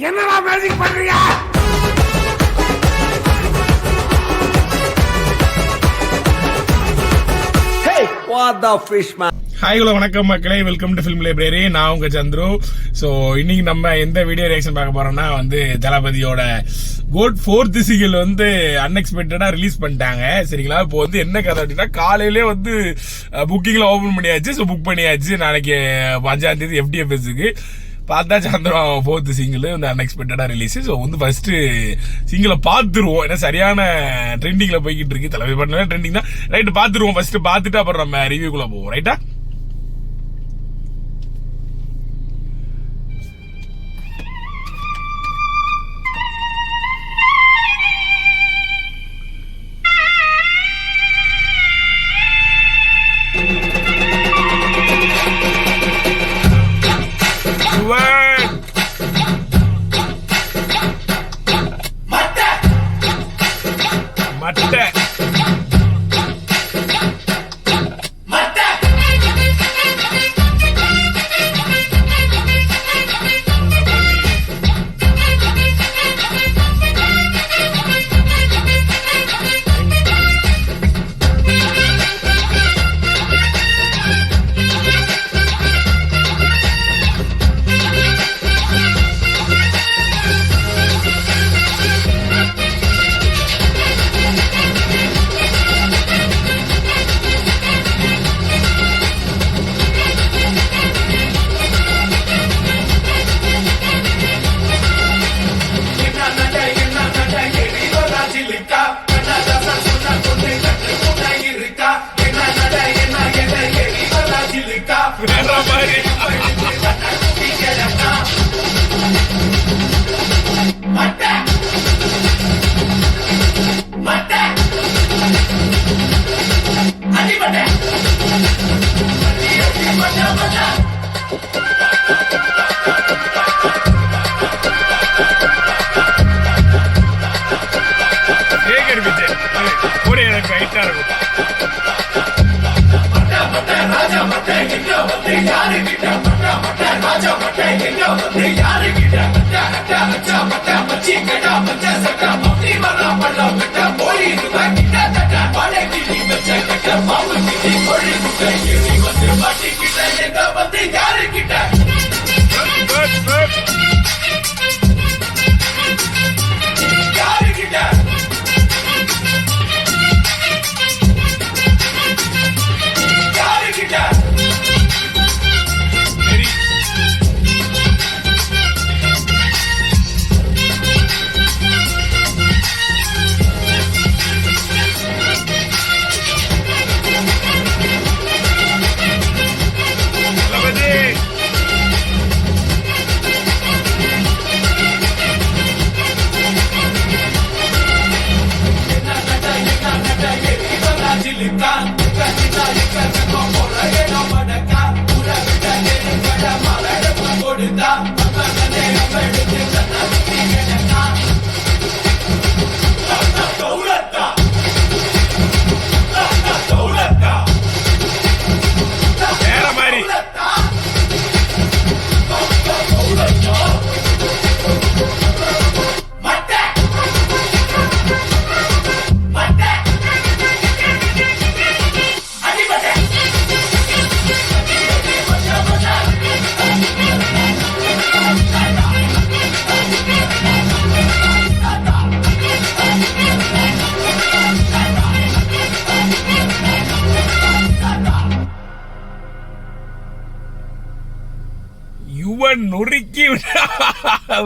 என்னடா மேஜிக் பண்றீங்க? Hey, what the fish man? Hi hello வணக்கம் மக்களே, வெல்கம் டு ஃபிலிம் லைப்ரரி. நான் உங்க சந்துரு. ஸோ இன்னைக்கு நம்ம எந்த வீடியோ ரியாக்ஷன் பார்க்க போறோம்னா தளபதியோட கோட் 4th சீரியல் அன்எக்ஸ்பெக்டடா ரிலீஸ் பண்ணிட்டாங்க. சரிங்களா? இப்போ என்ன கதை அப்படின்னா, காலையிலே புக்கிங்ல ஓபன் பண்ணியாச்சு. ஸோ புக் பண்ணியாச்சு. நாளைக்கு 5ஆம் தேதி FDFSக்கு பார்த்தா சந்திரம் 4th சிங்கிள் அன்எக்ஸ்பெக்டடா ரிலீஸ். ஸோ ஃபர்ஸ்ட் சிங்கிளை பார்த்துருவோம். ஏன்னா சரியான ட்ரெண்டிங்ல போய்கிட்டு இருக்கு. தளபதி பண்ண ட்ரெண்டிங் தான். ரைட், பார்த்துருவோம். ஃபர்ஸ்ட் பார்த்துட்டு அப்புறம் நம்ம ரிவ்யூக்குள்ள போவோம். ரைட்டா? நொறுக்கி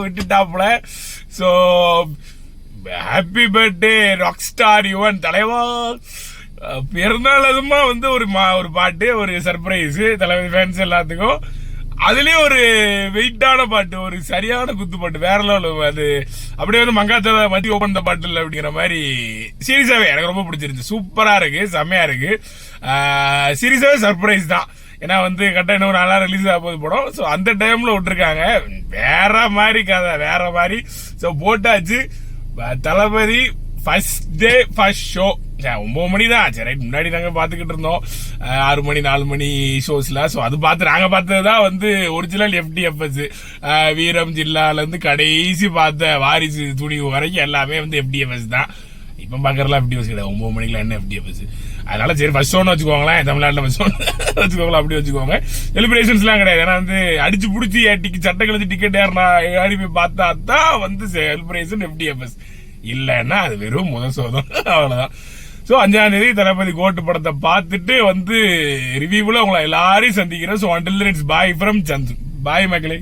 விட்டுட்டாப்புல. So happy birthday rock star Yuvan தலைவா. பிறநாள் அதுமா ஒரு பாட்டு, ஒரு சர்ப்ரைஸ் தளபதி ஃபேன்ஸ் எல்லாத்துக்கும். அதுலயும் ஒரு வெயிட்டான பாட்டு, ஒரு சரியான குத்து பாட்டு, வேற லெவல். அது அப்படியே மங்காத்த மத்தி ஓபன் த பாட்டு இல்லை அப்படிங்கிற மாதிரி. சீரியஸாவே எனக்கு ரொம்ப பிடிச்சிருந்துச்சு. சூப்பரா இருக்கு, செம்மையா இருக்கு. சீரியஸாவே சர்ப்ரைஸ் தான். ஏன்னா கரெக்டா இன்னும் ஒரு 4 நாள் ரிலீஸ் ஆக போது படம். ஸோ அந்த டைம்ல விட்டுருக்காங்க. வேற மாதிரி கதை, வேற மாதிரி. ஸோ போட்டாச்சு. தளபதி ஃபர்ஸ்ட் டே ஃபர்ஸ்ட் ஷோ 9 மணி தான். சரி, முன்னாடி நாங்க பாத்துக்கிட்டு இருந்தோம் 6 மணி 4 மணி ஷோஸ்ல. சோ அது பார்த்து நாங்க பார்த்ததுதான் வந்து ஒரிஜினல் FDFS. வீரம் ஜில்லால இருந்து கடைசி பார்த்த வாரிசு துணிவு வரைக்கும் எல்லாமே வந்து FDFS தான். இப்ப பாக்கறலாம் FDFS கிடையாது. 9 மணிக்குலாம் என்ன FDFS. அதனால சரி ஃபர்ஸ்ட் ஷோன்னு வச்சுக்கோங்களேன், தமிழ்நாட்டில் ஃபர்ஸ்ட் ஷோ வச்சுக்கோங்களேன், அப்படி வச்சுக்கோங்க. செலிப்ரேஷன்ஸ்லாம் கிடையாது. ஏன்னா வந்து அடிச்சு பிடிச்சி சட்டை கழிச்சு டிக்கெட் ஏறி போய் பார்த்தா தான் வந்து செலிப்ரேஷன் FDFS. இல்லைன்னா அது வெறும் முதல் சோதம், அவ்வளவுதான். ஸோ 5ஆம் தேதி தளபதி கோட்டு படத்தை பார்த்துட்டு வந்து ரிவ்யூவில் உங்களை எல்லாரையும் சந்திக்கிறேன். So until it's bye from சந்து. பாய் மக்களே.